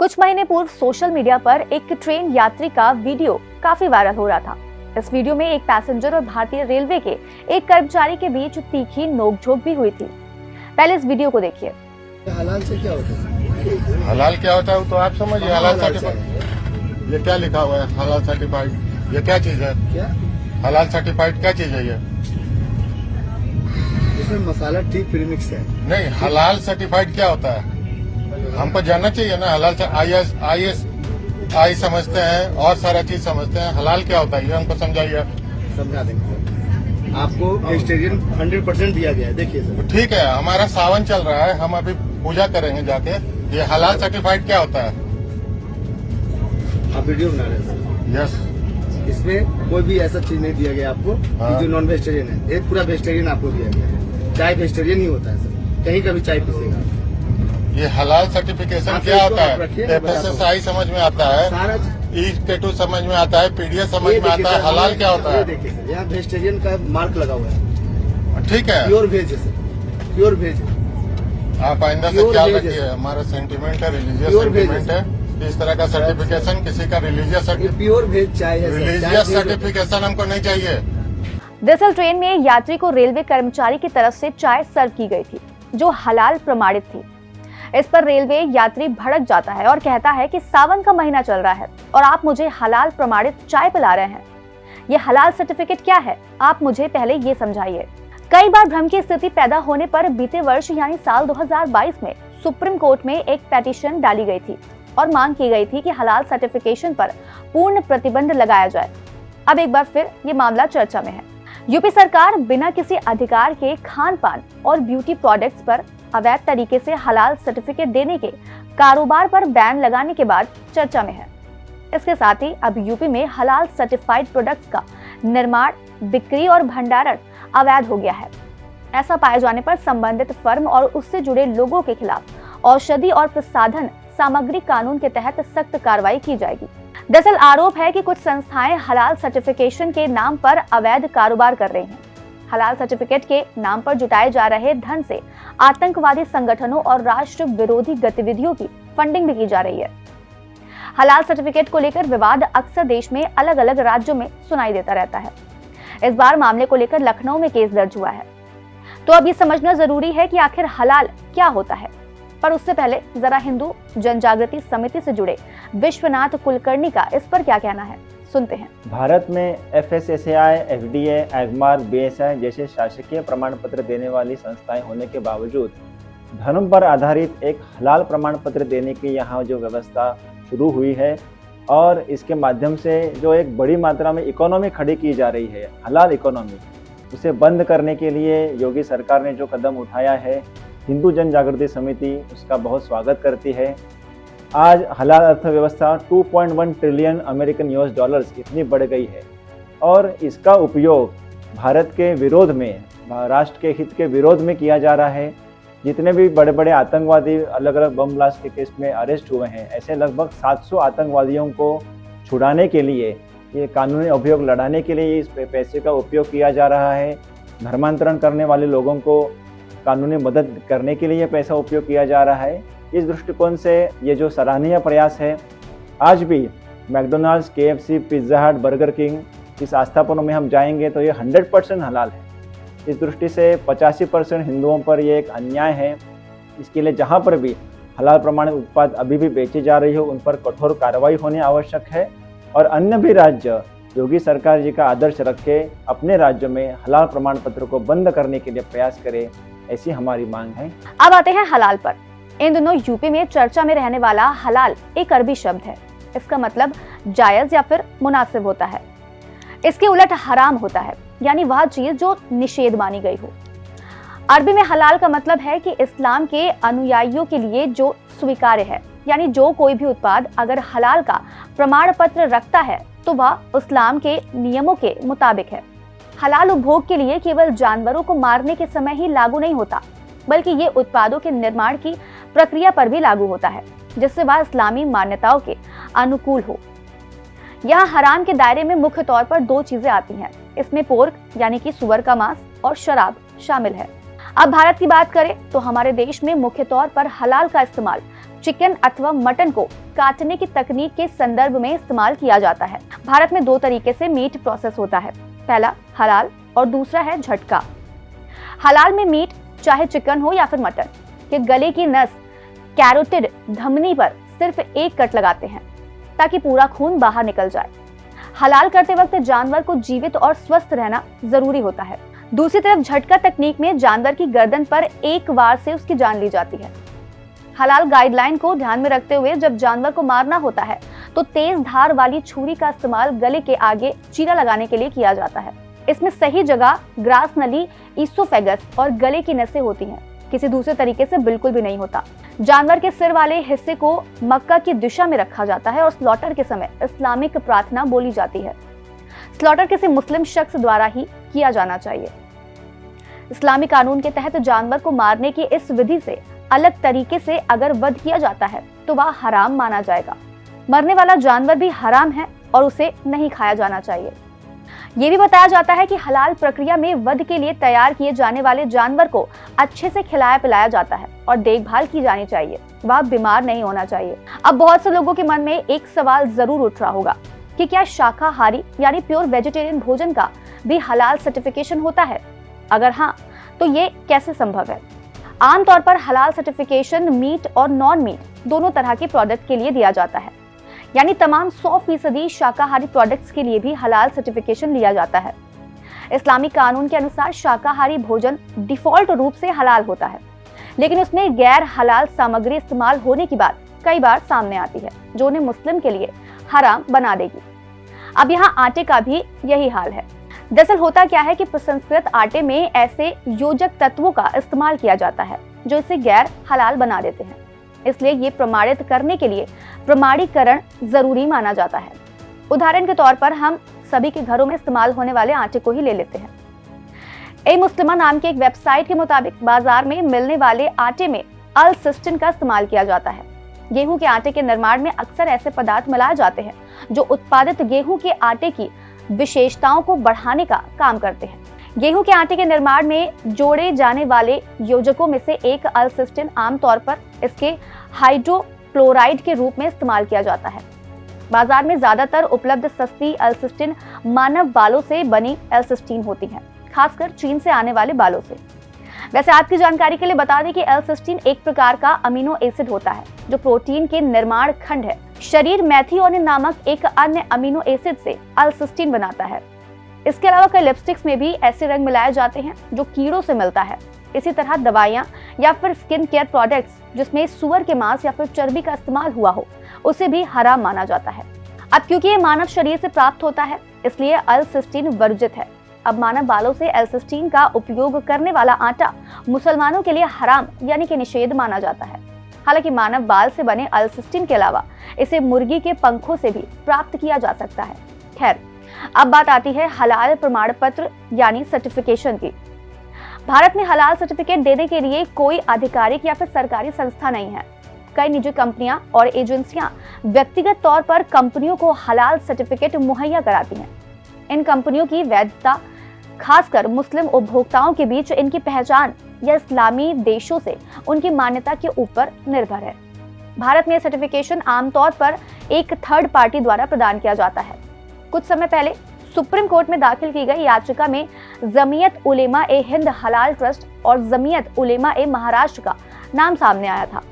कुछ महीने पूर्व सोशल मीडिया पर एक ट्रेन यात्री का वीडियो काफी वायरल हो रहा था। इस वीडियो में एक पैसेंजर और भारतीय रेलवे के एक कर्मचारी के बीच तीखी नोकझोंक भी हुई थी। पहले इस वीडियो को देखिए। हलाल से क्या होता है? हलाल क्या होता है तो आप समझिए। हलाल सर्टिफाइड, ये क्या लिखा हुआ है? हलाल सर्टिफाइड, ये क्या चीज है? क्या हलाल सर्टिफाइड क्या चीज है? ये इसमें मसाला टी प्रीमिक्स है। नहीं, हलाल सर्टिफाइड क्या होता है हमको जानना चाहिए ना। हलाल आई समझते हैं और सारा चीज समझते हैं। हलाल क्या होता है ये हमको समझाइए। समझा देंगे सर। आपको वेजिटेरियन 100% दिया गया है। देखिए सर, ठीक है, हमारा सावन चल रहा है, हम अभी पूजा करेंगे जाके। ये हलाल सर्टिफाइड क्या होता है? आप वीडियो बना रहे हैं सर। यस, इसमें कोई भी ऐसा चीज नहीं दिया गया आपको हाँ। जो नॉन वेजिटेरियन है। एक पूरा वेजिटेरियन आपको दिया गया है। चाय वेजिटेरियन ही होता है सर, कहीं का भी चाय पीसेगा। ये हलाल सर्टिफिकेशन आप क्या इसको होता आप है? रखिए, FSSAI समझ में आता है, सारा E-T2 समझ में आता है, PDF समझ में आता है। हलाल क्या होता है? देखिए सर, यहाँ वेजिटेरियन का मार्क लगा हुआ है। ठीक है, प्योर वेज है सर, प्योर वेज है। आप आइंदा से ख्याल रखिए। हमारा सेंटिमेंट है, रिलीजियस Pure veg सेंटिमेंट है। इस तरह का सर्टिफिकेशन किसी का रिलीजियस ये प्योर वेज चाय है सर। रिलीजियस सर्टिफिकेशन हमको नहीं चाहिए। दरअसल ट्रेन में एक यात्री को रेलवे कर्मचारी की तरफ से चाय सर्व की गई थी जो हलाल प्रमाणित थी। इस पर रेलवे यात्री भड़क जाता है और कहता है कि सावन का महीना चल रहा है और आप मुझे हलाल प्रमाणित चाय पिला रहे हैं। ये हलाल सर्टिफिकेट क्या है, आप मुझे पहले ये समझाइए। कई बार भ्रम की स्थिति पैदा होने पर बीते वर्ष यानी साल 2022 में सुप्रीम कोर्ट में एक पेटिशन डाली गई थी और मांग की गई थी कि हलाल सर्टिफिकेशन पर पूर्ण प्रतिबंध लगाया जाए। अब एक बार फिर ये मामला चर्चा में है। यूपी सरकार बिना किसी अधिकार के खान पान और ब्यूटी प्रोडक्ट्स पर अवैध तरीके से हलाल सर्टिफिकेट देने के कारोबार पर बैन लगाने के बाद चर्चा में है। इसके साथ ही अब यूपी में हलाल सर्टिफाइड प्रोडक्ट्स का निर्माण, बिक्री और भंडारण अवैध हो गया है। ऐसा पाए जाने पर संबंधित फर्म और उससे जुड़े लोगों के खिलाफ औषधि और प्रसाधन सामग्री कानून के तहत सख्त कार्रवाई की जाएगी। दरअसल आरोप है कि कुछ संस्थाएं हलाल सर्टिफिकेशन के नाम पर अवैध कारोबार कर रही हैं। हलाल सर्टिफिकेट के नाम पर जुटाए जा रहे धन से आतंकवादी संगठनों और राष्ट्र विरोधी गतिविधियों की फंडिंग भी की जा रही है। हलाल सर्टिफिकेट को लेकर विवाद अक्सर देश में अलग अलग राज्यों में सुनाई देता रहता है। इस बार मामले को लेकर लखनऊ में केस दर्ज हुआ है। तो अब ये समझना जरूरी है कि आखिर हलाल क्या होता है। पर उससे पहले जरा हिंदू जन जागृति समिति से जुड़े विश्वनाथ कुलकर्णी का इस पर क्या कहना है, सुनते हैं। भारत में FSSAI, FDA, एगमार्क, BSI जैसे शासकीय प्रमाण पत्र देने वाली संस्थाएं होने के बावजूद धर्म पर आधारित एक हलाल प्रमाण पत्र देने की यहाँ जो व्यवस्था शुरू हुई है और इसके माध्यम से जो एक बड़ी मात्रा में इकोनॉमी खड़ी की जा रही है, हलाल इकोनॉमी, उसे बंद करने के लिए योगी सरकार ने जो कदम उठाया है, हिंदू जन जागृति समिति उसका बहुत स्वागत करती है। आज हलाल अर्थव्यवस्था 2.1 ट्रिलियन अमेरिकन US डॉलर्स इतनी बढ़ गई है और इसका उपयोग भारत के विरोध में, राष्ट्र के हित के विरोध में किया जा रहा है। जितने भी बड़े बड़े आतंकवादी अलग अलग बम ब्लास्ट के केस में अरेस्ट हुए हैं, ऐसे लगभग 700 आतंकवादियों को छुड़ाने के लिए, ये कानूनी अभियोग लड़ाने के लिए इस पैसे का उपयोग किया जा रहा है। धर्मांतरण करने वाले लोगों को कानूनी मदद करने के लिए पैसा उपयोग किया जा रहा है। इस दृष्टिकोण से ये जो सराहनीय प्रयास है, आज भी मैकडोनल्ड्स, KFC, पिज़्ज़ा हट, बर्गर किंग इस आस्थापनों में हम जाएंगे तो ये 100% हलाल है। इस दृष्टि से 85% हिंदुओं पर ये एक अन्याय है। इसके लिए जहाँ पर भी हलाल प्रमाणित उत्पाद अभी भी बेचे जा रही हो, उन पर कठोर कार्रवाई होनी आवश्यक है और अन्य भी राज्य योगी सरकार जी का आदर्श रख के अपने राज्यों में हलाल प्रमाण पत्र को बंद करने के लिए प्रयास करे, ऐसी हमारी मांग है। अब आते हैं हलाल पर। इन दिनों यूपी में चर्चा में रहने वाला हलाल एक अरबी शब्द है। इसका मतलब जायज या फिर मुनासिब होता है। इसके उलट हराम होता है, यानी वह चीज जो निषेध मानी गई हो। अरबी में हलाल का मतलब है कि इस्लाम के अनुयायियों के लिए जो स्वीकार्य है, यानी जो कोई भी उत्पाद अगर हलाल का प्रमाण पत्र रखता है तो वह इस्लाम के नियमों के मुताबिक है। हलाल उपभोग के लिए केवल जानवरों को मारने के समय ही लागू नहीं होता, बल्कि ये उत्पादों के निर्माण की प्रक्रिया पर भी लागू होता है, जिससे वह इस्लामी मान्यताओं के अनुकूल हो। यहाँ हराम के दायरे में मुख्य तौर पर दो चीजें आती हैं। इसमें पोर्क यानी कि सुअर का मांस और शराब शामिल है। अब भारत की बात करें तो हमारे देश में मुख्य तौर पर हलाल का इस्तेमाल चिकन अथवा मटन को काटने की तकनीक के संदर्भ में इस्तेमाल किया जाता है। भारत में 2 तरीके से मीट प्रोसेस होता है, पहला हलाल और दूसरा है झटका। हलाल में मीट, चाहे चिकन हो या फिर मटन, के गले की नस कैरोटिड धमनी पर सिर्फ एक कट लगाते हैं ताकि पूरा खून बाहर निकल जाए। हलाल करते वक्त जानवर को जीवित और स्वस्थ रहना जरूरी होता है। दूसरी तरफ झटका तकनीक में जानवर की गर्दन पर एक वार से उसकी जान ली जाती है। हलाल गाइडलाइन को ध्यान में रखते हुए जब जानवर को मारना होता है तो तेज धार वाली छुरी का इस्तेमाल गले के आगे चीरा लगाने के लिए किया जाता है। इसमें सही जगह ग्रास नली, ईसोफेगस और गले की नसें होती हैं, किसी दूसरे तरीके से बिल्कुल भी नहीं होता। जानवर के सिर वाले हिस्से को मक्का की दिशा में रखा जाता है और स्लॉटर के समय इस्लामिक प्रार्थना बोली जाती है। स्लॉटर किसी मुस्लिम शख्स द्वारा ही किया जाना चाहिए। इस्लामी कानून के तहत जानवर को मारने की इस विधि से अलग तरीके से अगर वध किया जाता है तो वह हराम माना जाएगा। मरने वाला जानवर भी हराम है और उसे नहीं खाया जाना चाहिए। ये भी बताया जाता है कि हलाल प्रक्रिया में वध के लिए तैयार किए जाने वाले जानवर को अच्छे से खिलाया पिलाया जाता है और देखभाल की जानी चाहिए, वह बीमार नहीं होना चाहिए। अब बहुत से लोगों के मन में एक सवाल जरूर उठ रहा होगा कि क्या शाकाहारी यानी प्योर वेजिटेरियन भोजन का भी हलाल सर्टिफिकेशन होता है? अगर हाँ, तो ये कैसे संभव है? आमतौर पर हलाल सर्टिफिकेशन मीट और नॉन मीट दोनों तरह के प्रोडक्ट के लिए दिया जाता है, यानी तमाम 100% शाकाहारी प्रोडक्ट्स के लिए भी हलाल सर्टिफिकेशन लिया जाता है। इस्लामी कानून के अनुसार शाकाहारी भोजन डिफॉल्ट रूप से हलाल होता है, लेकिन उसमें गैर हलाल सामग्री इस्तेमाल होने की बात कई बार सामने आती है जो उन्हें मुस्लिम के लिए हराम बना देगी। अब यहाँ आटे का भी यही हाल है। दरअसल होता क्या है कि प्रसंस्कृत आटे में ऐसे योजक तत्वों का इस्तेमाल किया जाता है जो इसे गैर हलाल बना देते हैं, इसलिए ये प्रमाणित करने के लिए प्रमाणीकरण जरूरी माना जाता है। उदाहरण के तौर पर हम सभी के घरों में इस्तेमाल होने वाले आटे को ही ले लेते हैं। ए मुस्लिमा नाम की एक वेबसाइट के मुताबिक बाजार में मिलने वाले आटे में अल-सिस्टीन का इस्तेमाल किया जाता है। गेहूं के आटे के निर्माण में अक्सर ऐसे पदार्थ मिलाए जाते हैं जो उत्पादित गेहूं के आटे की विशेषताओं को बढ़ाने का काम करते हैं। गेहूं के आटे के निर्माण में जोड़े जाने वाले योजकों में से एक अल-सिस्टीन आमतौर पर इसके हाइड्रोक्लोराइड के रूप में इस्तेमाल किया जाता है। बाजार में ज्यादातर उपलब्ध सस्ती अल-सिस्टीन मानव बालों से बनी अल-सिस्टीन होती है, खासकर चीन से आने वाले बालों से। वैसे आपकी जानकारी के लिए बता दें कि अल-सिस्टीन एक प्रकार का अमीनो एसिड होता है जो प्रोटीन के निर्माण खंड है। शरीर मेथिओनिन नामक एक अन्य अमीनो एसिड से अल-सिस्टीन बनाता है। इसके अलावा कई लिपस्टिक्स में भी ऐसे रंग मिलाए जाते हैं जो कीड़ों से मिलता है। इसी तरह दवाइयां या फिर स्किन केयर प्रोडक्ट्स जिसमें सुअर के मांस या फिर चर्बी का इस्तेमाल हुआ हो, उसे भी हराम माना जाता है। अब क्योंकि ये मानव शरीर से प्राप्त होता है, इसलिए अल-सिस्टीन वर्जित है। अब मानव बालों से अल-सिस्टीन का उपयोग करने वाला आटा मुसलमानों के लिए हराम यानी कि निषेध माना जाता है। हालांकि मानव बाल से बने अल-सिस्टीन के अलावा इसे मुर्गी के पंखों से भी प्राप्त किया जा सकता है। खैर, अब बात आती है हलाल प्रमाण पत्र यानी सर्टिफिकेशन की। भारत में हलाल सर्टिफिकेट देने के लिए कोई आधिकारिक या फिर सरकारी संस्था नहीं है। कई निजी कंपनियां और एजेंसियां व्यक्तिगत तौर पर कंपनियों को हलाल सर्टिफिकेट मुहैया कराती हैं। इन कंपनियों की वैधता खासकर मुस्लिम उपभोक्ताओं के बीच इनकी पहचान या इस्लामी देशों से उनकी मान्यता के ऊपर निर्भर है। भारत में सर्टिफिकेशन आमतौर पर एक थर्ड पार्टी द्वारा प्रदान किया जाता है। कुछ समय पहले सुप्रीम कोर्ट में दाखिल की गई याचिका में जमीयत उलेमा ए हिंद हलाल ट्रस्ट और जमीयत उलेमा ए महाराष्ट्र का नाम सामने आया था।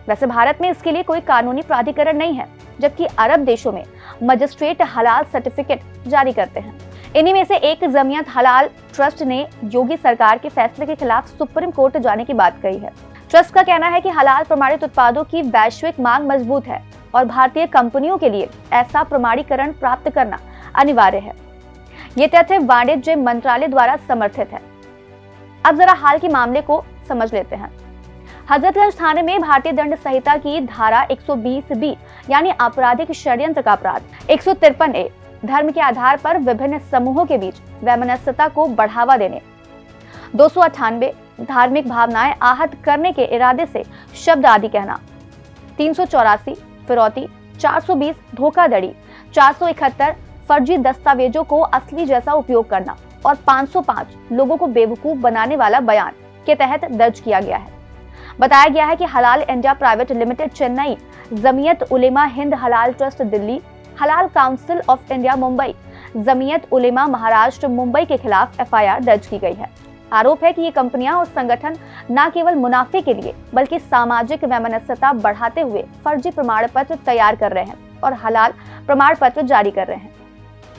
वैसे भारत में इसके लिए कोई कानूनी प्राधिकरण नहीं है, जबकि अरब देशों में मजिस्ट्रेट हलाल सर्टिफिकेट जारी करते हैं। इन्हीं में से एक जमीयत हलाल ट्रस्ट ने योगी सरकार के फैसले के खिलाफ सुप्रीम कोर्ट जाने की बात कही है। ट्रस्ट का कहना है कि हलाल प्रमाणित उत्पादों की वैश्विक मांग मजबूत है और भारतीय कंपनियों के लिए ऐसा प्रमाणीकरण प्राप्त करना अनिवार्य है। ये तथ्य वाणिज्य मंत्रालय द्वारा समर्थित है। अब जरा हाल के मामले को समझ लेते हैं। हजरतगंज थाने में भारतीय दंड संहिता की धारा 120B यानी आपराधिक षड्यंत्र का अपराध, 153A धर्म के आधार पर विभिन्न समूहों के बीच वैमनस्यता को बढ़ावा देने, 298 धार्मिक भावनाएं आहत करने के इरादे से शब्द आदि कहना, 384 फिरौती, 420 धोखाधड़ी, 471 फर्जी दस्तावेजों को असली जैसा उपयोग करना और 505 लोगों को बेवकूफ बनाने वाला बयान के तहत दर्ज किया गया है। बताया गया है कि Halal India private limited Chennai, Jamiat Ulema Hind Halal trust Delhi, Halal council of India Mumbai, Jamiat Ulema Maharashtra Mumbai के खिलाफ एफआईआर दर्ज की गई है। आरोप है कि ये कंपनियां और संगठन न केवल मुनाफे के लिए बल्कि सामाजिक वैमनस्यता बढ़ाते हुए फर्जी प्रमाण पत्र तैयार कर रहे हैं और हलाल प्रमाण पत्र जारी कर रहे हैं।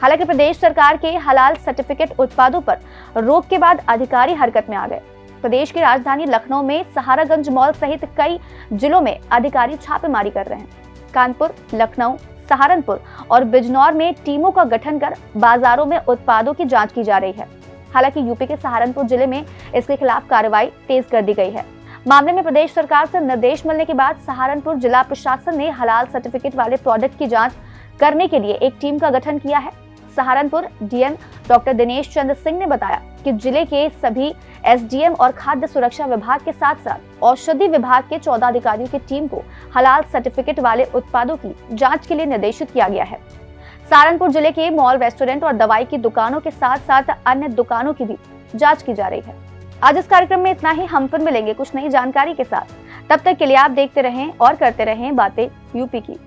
हालांकि प्रदेश सरकार के हलाल सर्टिफिकेट उत्पादों पर रोक के बाद अधिकारी हरकत में आ गए। प्रदेश की राजधानी लखनऊ में सहारागंज मॉल सहित कई जिलों में अधिकारी छापेमारी कर रहे हैं। कानपुर, लखनऊ, सहारनपुर और बिजनौर में टीमों का गठन कर बाजारों में उत्पादों की जांच की जा रही है। हालांकि यूपी के सहारनपुर जिले में इसके खिलाफ कार्रवाई तेज कर दी गई है। मामले में प्रदेश सरकार से निर्देश मिलने के बाद सहारनपुर जिला प्रशासन ने हलाल सर्टिफिकेट वाले प्रोडक्ट की जांच करने के लिए एक टीम का गठन किया है। सहारनपुर डीएम डॉक्टर दिनेश चंद्र सिंह ने बताया कि जिले के सभी एसडीएम और खाद्य सुरक्षा विभाग के साथ साथ औषधि विभाग के 14 अधिकारियों की टीम को हलाल सर्टिफिकेट वाले उत्पादों की जांच के लिए निर्देशित किया गया है। सहारनपुर जिले के मॉल, रेस्टोरेंट और दवाई की दुकानों के साथ साथ अन्य दुकानों की भी जांच की जा रही है। आज इस कार्यक्रम में इतना ही। हम फिर मिलेंगे कुछ नई जानकारी के साथ। तब तक के लिए आप देखते रहें और करते रहें बातें यूपी की।